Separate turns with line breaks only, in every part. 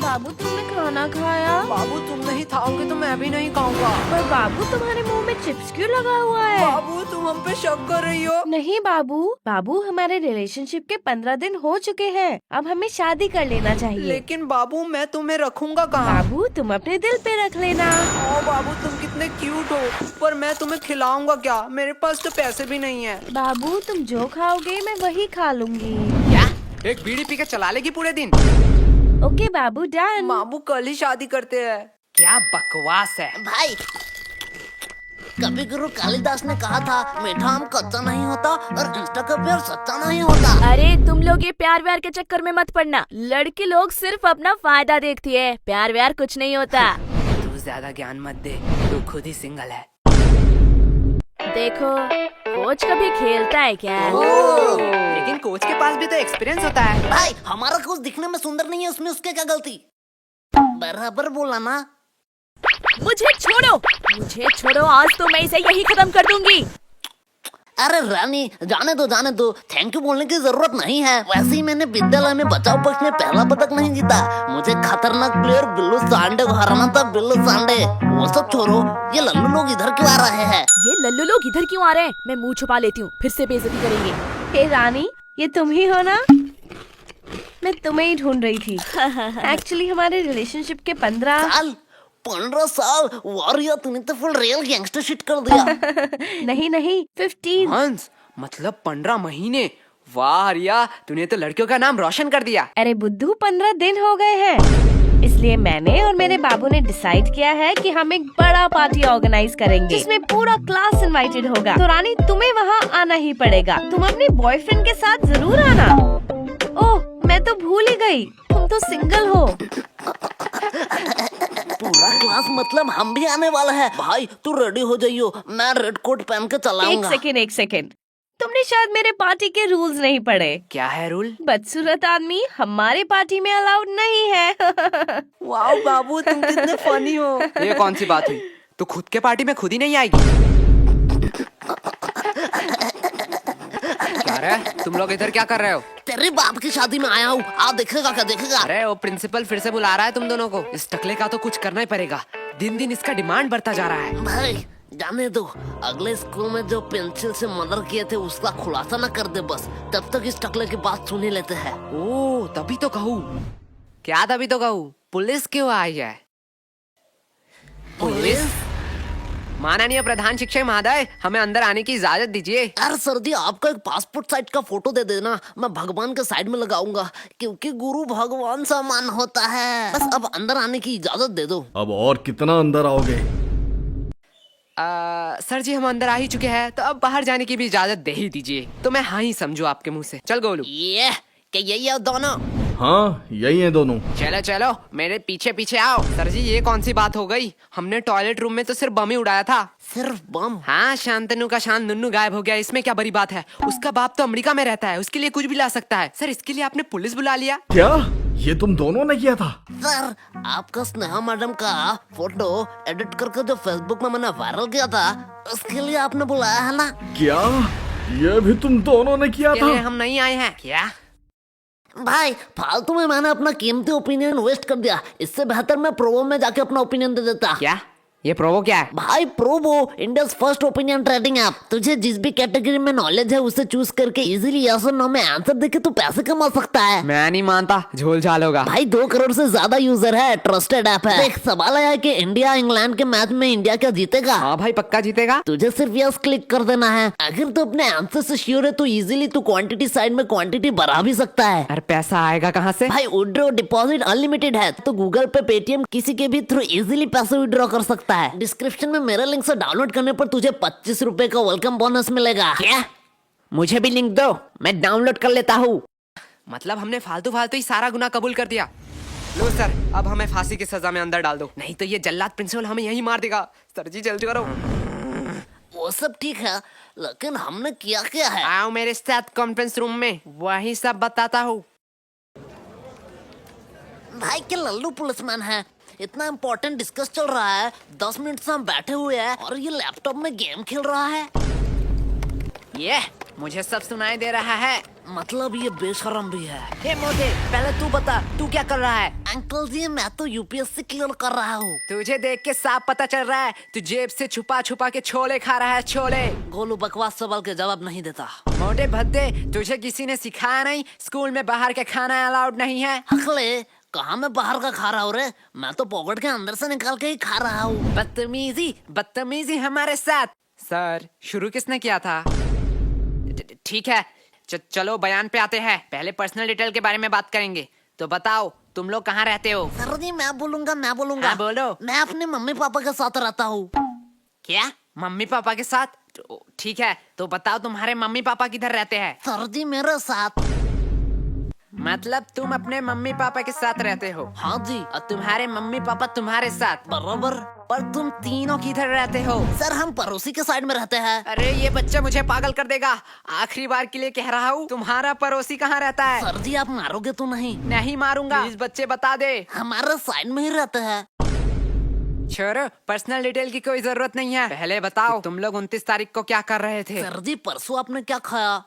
बाबू तुमने खाना खाया?
बाबू तुम नहीं खाओगे तो मैं भी नहीं खाऊंगा।
पर बाबू तुम्हारे मुंह में चिप्स क्यों लगा हुआ है?
बाबू तुम हम पे शक कर रही हो?
नहीं बाबू, बाबू हमारे रिलेशनशिप के 15 दिन हो चुके हैं, अब हमें शादी कर लेना चाहिए।
लेकिन बाबू मैं तुम्हें रखूंगा कहाँ?
बाबू तुम अपने दिल पे रख लेना।
ओ बाबू तुम कितने क्यूट हो, पर मैं तुम्हें खिलाऊंगा क्या? मेरे पास तो पैसे भी नहीं है।
बाबू तुम जो खाओगे मैं वही खा लूंगी।
क्या? एक बीड़ी पी के चला लेगी पूरे दिन?
ओके बाबू डन।
बाबू कल ही शादी करते हैं। क्या बकवास है
भाई, कवि गुरु कालिदास ने कहा था मीठा आम कच्चा नहीं होता और इंस्टा का प्यार सच्चा नहीं होता।
अरे तुम लोग ये प्यार व्यार के चक्कर में मत पड़ना, लड़की लोग सिर्फ अपना फायदा देखती है, प्यार व्यार कुछ नहीं होता।
तू ज्यादा ज्ञान मत दे, तू खुद ही सिंगल है।
देखो कोच कभी खेलता है क्या?
लेकिन कोच के पास भी तो एक्सपीरियंस होता है।
भाई हमारा कोच दिखने में सुंदर नहीं है, उसमें उसके क्या गलती? बराबर बोला ना।
मुझे छोड़ो, आज तो मैं इसे यही खत्म कर दूंगी।
अरे रानी जाने दो, थैंक यू बोलने की जरूरत नहीं है। वैसे ही मैंने विद्यालय में बचाव पक्ष में पहला पदक नहीं जीता। मुझे खतरनाक प्लेयर बिल्लू सांडे को हराना था। बिल्लू सांडे वो सब छोड़ो, ये लल्लू लोग इधर क्यों आ रहे हैं?
ये लल्लू लोग इधर क्यों आ रहे हैं? मैं मुंह छुपा लेती हूँ, फिर से बेइज्जती करेंगे।
हे रानी, ये तुम ही हो ना? मैं तुम्हें ही ढूंढ रही थी। एक्चुअली हमारे रिलेशनशिप के
15 साल वारिया, तूने तो फुल रियल गैंगस्टर शिट कर दिया।
नहीं 15।
हंस मतलब 15 महीने। वाह रिया, तूने तो लड़कियों का नाम रोशन कर दिया।
अरे बुद्धू 15 दिन हो गए हैं, इसलिए मैंने और मेरे बाबू ने डिसाइड किया है कि हम एक बड़ा पार्टी ऑर्गेनाइज करेंगे जिसमें पूरा क्लास इनवाइटेड होगा। तो रानी तुम्हें वहाँ आना ही पड़ेगा। तुम अपने बॉयफ्रेंड के साथ जरूर आना। ओह मैं तो भूल ही गई, तुम तो सिंगल हो।
पूरा क्लास मतलब हम भी आने वाला है। भाई तू रेडी हो जाइयो, मैं रेड कोट पहन के चलाऊंगा।
एक सेकेंड, तुमने शायद मेरे पार्टी के रूल्स नहीं पढ़े।
क्या है रूल?
बदसूरत आदमी हमारे पार्टी में अलाउड नहीं है।
वाह बाबू तुम कितने फनी हो। ये कौन सी बात हुई? तू खुद के पार्टी में खुद ही नहीं आएगी? क्या रे, तुम लोग इधर क्या कर रहे हो?
तेरे बाप की शादी में आया हूँ, आ देखेगा क्या देखेगा।
अरे वो प्रिंसिपल फिर से बुला रहा है तुम दोनों को। इस टकले का तो कुछ करना ही पड़ेगा, दिन दिन इसका डिमांड बढ़ता जा रहा है।
भाई जाने दो, अगले स्कूल में जो पेंसिल से मर्डर किए थे उसका खुलासा न कर दे बस, तब तक इस टकले की बात सुन ही लेते हैं।
ओ तभी तो कहूँ। क्या तभी तो कहूँ? पुलिस क्यों आई है? पुलिस? माननीय प्रधान शिक्षक महोदय, हमें अंदर आने की इजाजत दीजिए।
अरे सर्दी, आपका एक पासपोर्ट साइज का फोटो दे देना, मैं भगवान के साइड में लगाऊंगा, क्योंकि गुरु भगवान समान होता है। बस अब अंदर आने की इजाजत दे दो।
अब और कितना अंदर आओगे?
सर जी हम अंदर आ ही चुके हैं, तो अब बाहर जाने की भी इजाजत दे ही दीजिए। तो मैं हाँ ही समझू आपके मुंह से। चल गोलू।
ये क्या यही है दोनों?
हाँ यही है दोनों।
चलो चलो मेरे पीछे पीछे आओ। सर जी ये कौन सी बात हो गई? हमने टॉयलेट रूम में तो सिर्फ बम ही उड़ाया था।
सिर्फ बम?
हाँ, शांतनु का शांत नुन्नू गायब हो गया, इसमें क्या बड़ी बात है? उसका बाप तो अमेरिका में रहता है, उसके लिए कुछ भी ला सकता है। सर इसके लिए आपने पुलिस बुला लिया?
क्या ये तुम दोनों ने किया था?
सर आपका स्नेहा मैडम का फोटो एडिट करके जो फेसबुक में मैंने वायरल किया था, उसके लिए आपने बुलाया है ना?
क्या ये भी तुम दोनों ने किया
इसके लिए
था?
हम नहीं आए हैं क्या?
भाई फालतू में मैंने अपना कीमती ओपिनियन वेस्ट कर दिया, इससे बेहतर मैं प्रोवो में जाके अपना ओपिनियन दे देता।
क्या? ये प्रोवो क्या है?
भाई Probo India's first opinion trading app. तुझे जिस भी कैटेगरी में नॉलेज है उसे चूज करके इजीली यस और नो में आंसर देके तू पैसे कमा सकता है।
मैं नहीं मानता, झोल झाल होगा।
भाई 2 करोड़ से ज्यादा यूजर है, ट्रस्टेड ऐप है। देख सवाल आया कि इंडिया इंग्लैंड के मैच में इंडिया क्या जीतेगा?
हाँ भाई पक्का जीतेगा।
तुझे सिर्फ यस क्लिक कर देना है। अगर तू अपने आंसर से श्योर है तो इजीली तू क्वांटिटी साइड में क्वांटिटी बढ़ा भी सकता है।
अरे पैसा आएगा कहाँ से?
भाई विड्रॉ डिपॉजिट अनलिमिटेड है, तो गूगल पे पेटीएम किसी के भी थ्रू इजीली पैसे विड्रॉ कर सकता है। डिस्क्रिप्शन में मेरे लिंक से डाउनलोड करने पर तुझे 25 रुपए का वेलकम बोनस मिलेगा।
क्या? मुझे भी लिंक दो, मैं डाउनलोड कर लेता हूँ। मतलब हमने फालतू फालतू ही सारा गुनाह कबूल कर दिया। लो सर, अब हमें फांसी की सजा में अंदर डाल दो, नहीं तो ये जल्लाद प्रिंसिपल हमें यही मार देगा। सर जी जल्दी करो।
वो सब ठीक है, लेकिन हमने किया क्या है?
आओ मेरे साथ कॉन्फ्रेंस रूम में, वही सब बताता हूँ।
भाई क्या लल्लू पुलिसमैन है? इतना इम्पोर्टेंट डिस्कस चल रहा है, 10 मिनट से हम बैठे हुए हैं और ये लैपटॉप में गेम खेल रहा है।
ये मुझे सब सुनाई दे रहा है।
मतलब ये बेशरम भी है।
हे मोटे, पहले तू बता, तू क्या कर रहा है?
अंकल जी मैं तो यूपीएससी क्लियर कर रहा हूँ।
तुझे देख के साफ पता चल रहा है तू जेब से छुपा छुपा के छोले खा रहा है, छोले।
गोलू बकवास सवाल के जवाब नहीं देता।
मोटे भद्दे, तुझे किसी ने सिखाया नहीं स्कूल में बाहर के खाना अलाउड नहीं है?
अखले कहाँ मैं बाहर का खा रहा हूँ रे, मैं तो पॉकेट के अंदर से निकाल के ही खा रहा हूँ।
बदतमीजी, बदतमीजी हमारे साथ। सर, शुरू किसने किया था? ठीक है, चलो बयान पे आते हैं। पहले पर्सनल डिटेल के बारे में बात करेंगे। तो बताओ, तुम लोग कहाँ रहते हो?
सर जी मैं बोलूंगा।
हाँ, बोलो।
मैं अपने मम्मी पापा के साथ रहता हूँ।
क्या? मम्मी पापा के साथ? ठीक है, तो बताओ तुम्हारे मम्मी पापा किधर रहते हैं?
सर जी मेरे साथ।
मतलब तुम अपने मम्मी पापा के साथ रहते हो?
हाँ जी।
और तुम्हारे मम्मी पापा तुम्हारे साथ?
बराबर।
पर तुम तीनों किधर रहते हो?
सर हम पड़ोसी के साइड में रहते हैं।
अरे ये बच्चा मुझे पागल कर देगा। आखिरी बार के लिए कह रहा हूँ, तुम्हारा पड़ोसी कहाँ रहता है?
सर जी आप मारोगे तो नहीं?
नहीं मारूंगा। प्लीज बच्चे बता दे।
हमारे साइड में ही रहते हैं।
छोरो, पर्सनल डिटेल की कोई जरूरत नहीं है। पहले बताओ तुम लोग 29 तारीख को क्या कर रहे थे?
सर जी परसों आपने क्या खाया?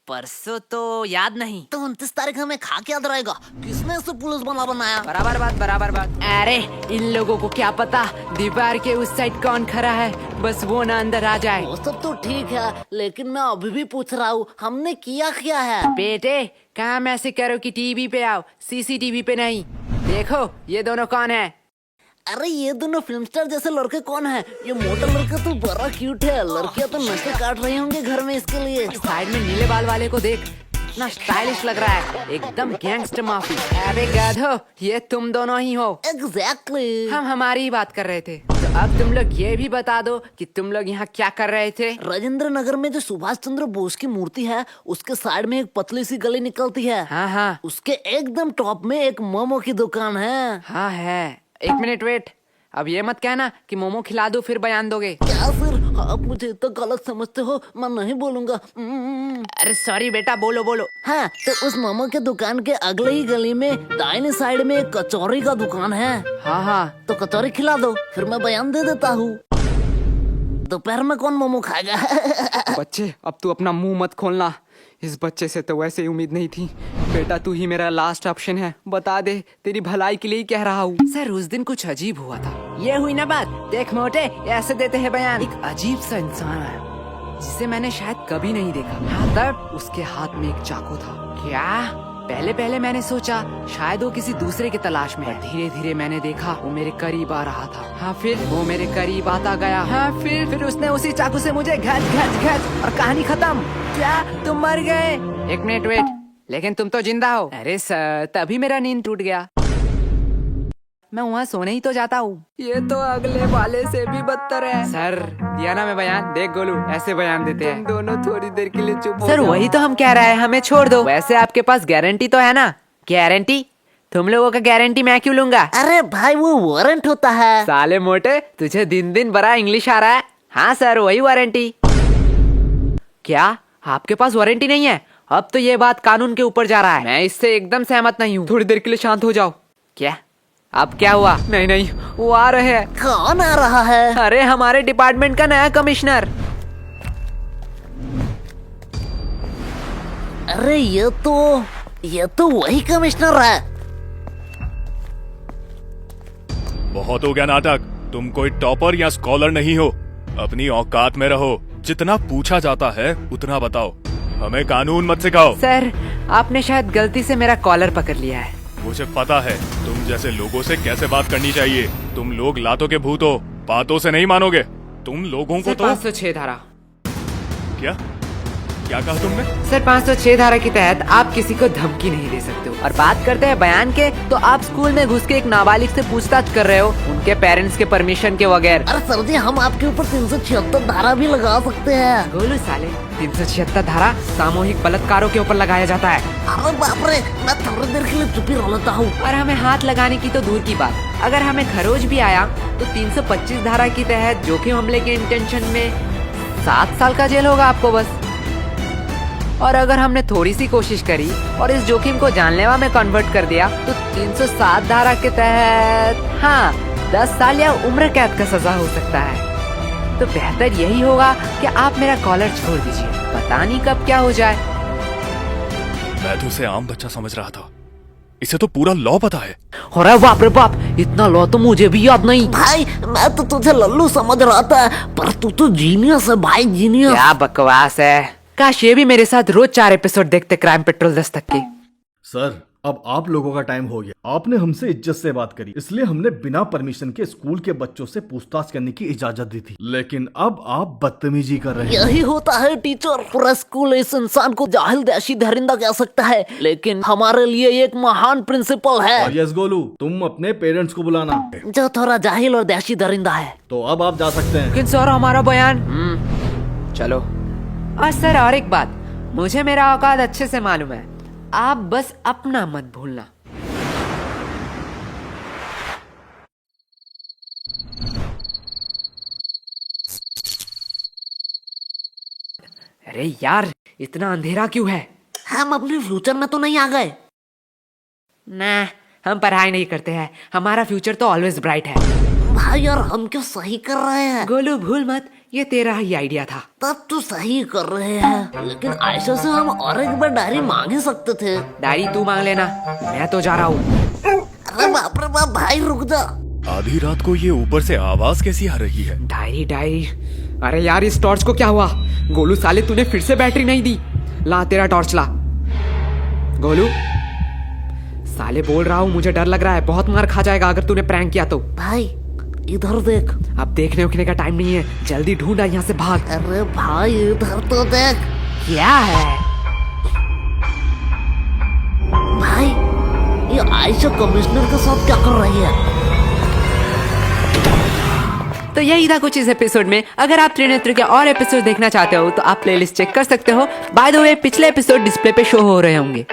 परसों तो याद नहीं।
तो 29 तारीख हमें खा के याद रहेगा। किसने इसे पुलिस बना बनाया?
बराबर बात, बराबर बात। अरे इन लोगों को क्या पता दीवार के उस साइड कौन खड़ा है, बस वो ना अंदर आ जाए।
वो सब तो ठीक है, लेकिन मैं अभी भी पूछ रहा हूँ हमने किया है?
बेटे काम ऐसे करो कि टीवी पे आओ, सीसीटीवी पे नहीं। देखो ये दोनों कौन है?
अरे ये दोनों फिल्म स्टार जैसे लड़के कौन है? ये मोटा लड़का तो बड़ा क्यूट है। लड़कियां तो नशे काट रही होंगी घर में इसके लिए।
साइड में नीले बाल वाले को देख, इतना स्टाइलिश लग रहा है, एकदम गैंगस्टर माफी। अरे गधो, ये तुम दोनों ही हो।
एग्जैक्टली।
हम हमारी ही बात कर रहे थे। तो अब तुम लोग ये भी बता दो कि तुम लोग यहाँ क्या कर रहे थे?
राजेंद्र नगर में जो सुभाष चंद्र बोस की मूर्ति है उसके साइड में एक पतली सी गली निकलती है।
हाँ हाँ,
उसके एकदम टॉप में एक मोमो की दुकान है।
हाँ है। एक मिनट वेट, अब ये मत कहना कि मोमो खिला दो फिर बयान दोगे।
क्या सर आप मुझे इतना गलत समझते हो? मैं नहीं बोलूंगा।
अरे सॉरी बेटा, बोलो बोलो।
हाँ तो उस मोमो के दुकान के अगले ही गली में दाहिने साइड में एक कचौरी का दुकान है।
हाँ हाँ,
तो कचौरी खिला दो फिर मैं बयान दे देता हूँ। दोपहर में कौन मोमो खाएगा?
बच्चे अब तू अपना मुंह मत खोलना। इस बच्चे से तो वैसे ही उम्मीद नहीं थी। बेटा तू ही मेरा लास्ट ऑप्शन है, बता दे, तेरी भलाई के लिए ही कह रहा हूँ। सर उस दिन कुछ अजीब हुआ था। ये हुई ना बात। देख मोटे, ऐसे देते हैं बयान। एक अजीब सा इंसान आया जिसे मैंने शायद कभी नहीं देखा। हाँ तब उसके हाथ में एक चाकू था। क्या? पहले मैंने सोचा शायद वो किसी दूसरे की तलाश में है। धीरे धीरे मैंने देखा वो मेरे करीब आ रहा था। हाँ फिर वो मेरे करीब आता गया। हाँ फिर उसने उसी चाकू से मुझे घच और कहानी खत्म। क्या तुम मर गए? एक मिनट वेट, लेकिन तुम तो जिंदा हो। अरे सर तभी मेरा नींद टूट गया। मैं वहाँ सोने ही तो जाता हूँ। ये तो अगले वाले से भी बदतर है। सर दिया ना मैं बयान। देख गोलू, ऐसे बयान देते हैं। तुम दोनों थोड़ी देर के लिए चुप हो सर, वही तो हम कह रहे हैं, हमें छोड़ दो। वैसे आपके पास गारंटी तो है ना? गारंटी? तुम लोगों का गारंटी मैं क्यों लूंगा?
अरे भाई वो वारंट होता है।
साले मोटे, तुझे दिन दिन बड़ा इंग्लिश आ रहा है। हाँ सर वही वारंटी। क्या आपके पास वारंटी नहीं है? अब तो ये बात कानून के ऊपर जा रहा है। मैं इससे एकदम सहमत नहीं हूँ। थोड़ी देर के लिए शांत हो जाओ। क्या? अब क्या हुआ? नहीं वो आ रहे हैं।
कौन आ रहा है?
अरे हमारे डिपार्टमेंट का नया कमिश्नर।
अरे ये तो वही कमिश्नर है।
बहुत हो गया नाटक। तुम कोई टॉपर या स्कॉलर नहीं हो, अपनी औकात में रहो। जितना पूछा जाता है उतना बताओ, हमें कानून मत सिखाओ।
सर आपने शायद गलती से मेरा कॉलर पकड़ लिया है।
मुझे पता है तुम जैसे लोगों से कैसे बात करनी चाहिए। तुम लोग लातों के भूत हो, बातों से नहीं मानोगे। तुम लोगों को तो
506 धारा।
क्या कहा तुमने?
सर 506 धारा के तहत आप किसी को धमकी नहीं दे सकते हो। और बात करते हैं बयान के, तो आप स्कूल में घुस के एक नाबालिग से पूछताछ कर रहे हो उनके पेरेंट्स के परमिशन के बगैर।
अरे सर जी हम आपके ऊपर 376 धारा भी लगा सकते हैं।
गोलू साले, 376 धारा सामूहिक बलात्कारों के ऊपर लगाया जाता है।
अरे बाप रे, मैं थोड़ी देर के लिए चुप ही रह लेता हूँ।
और हमें हाथ लगाने की तो दूर की बात, अगर हमें खरोच भी आया तो 325 धारा के तहत जोखिम हमले के इंटेंशन में 7 साल का जेल होगा आपको बस। और अगर हमने थोड़ी सी कोशिश करी और इस जोखिम को जानलेवा में कन्वर्ट कर दिया तो 307 धारा के तहत 10 साल या उम्र कैद का सजा हो सकता है। तो बेहतर यही होगा कि आप मेरा कॉलर छोड़ दीजिए, पता नहीं कब क्या हो जाए।
मैं तो उसे आम बच्चा समझ रहा था, इसे तो पूरा लॉ पता है।
अरे बाप रे बाप, इतना लॉ तो मुझे भी याद नहीं।
भाई मैं तो तुझे लल्लू समझ रहा था, पर तू तो जीनियस है भाई, जीनियस।
क्या बकवास है, काश ये भी मेरे साथ रोज 4 एपिसोड देखते क्राइम पेट्रोल दस्तक के।
सर अब आप लोगों का टाइम हो गया। आपने हमसे इज्जत से बात करी, इसलिए हमने बिना परमिशन के स्कूल के बच्चों से पूछताछ करने की इजाजत दी थी, लेकिन अब आप बदतमीजी कर रहे हैं।
यही होता है टीचर, पूरा स्कूल इस इंसान को जाहिल देशी दरिंदा कह सकता है, लेकिन हमारे लिए ये एक महान प्रिंसिपल है।
और यस गोलू, तुम अपने पेरेंट्स को बुलाना।
जो थोड़ा जाहिल और देशी दरिंदा है।
तो अब आप जा सकते हैं।
लेकिन सर हमारा बयान। चलो। और सर और एक बात, मुझे मेरा औकात अच्छे से मालूम है, आप बस अपना मत भूलना। अरे यार, इतना अंधेरा क्यों है?
हम अपने फ्यूचर में तो नहीं आ गए?
ना, हम पढ़ाई नहीं करते हैं, हमारा फ्यूचर तो ऑलवेज ब्राइट है।
भाई यार हम क्यों सही कर रहे हैं?
गोलू भूल मत, ये तेरा ही आइडिया था।
तब तो सही कर रहे हैं, लेकिन आयशा से हम और एक बार डायरी मांग ही सकते थे।
डायरी तू मांग लेना, मैं तो जा रहा हूँ।
अरे बाप रे बाप, भाई रुक जा।
आधी रात को ये ऊपर से आवाज कैसी आ रही है?
डायरी डायरी, अरे यार इस टॉर्च को क्या हुआ? गोलू साले तूने फिर से बैटरी नहीं दी। ला तेरा टॉर्च ला। गोलू साले बोल रहा हूँ, मुझे डर लग रहा है, बहुत मार खा जाएगा अगर तूने प्रैंक किया तो।
भाई इधर देख।
अब देखने उखने का टाइम नहीं है, जल्दी ढूंढा, यहाँ से भाग।
अरे भाई इधर तो देख।
क्या है?
भाई ये आयशा कमिश्नर के साथ क्या कर रही है?
तो यही था कुछ इस एपिसोड में। अगर आप त्रिनेत्र के और एपिसोड देखना चाहते हो तो आप प्लेलिस्ट चेक कर सकते हो। बाय द वे पिछले एपिसोड डिस्प्ले पे शो हो रहे होंगे।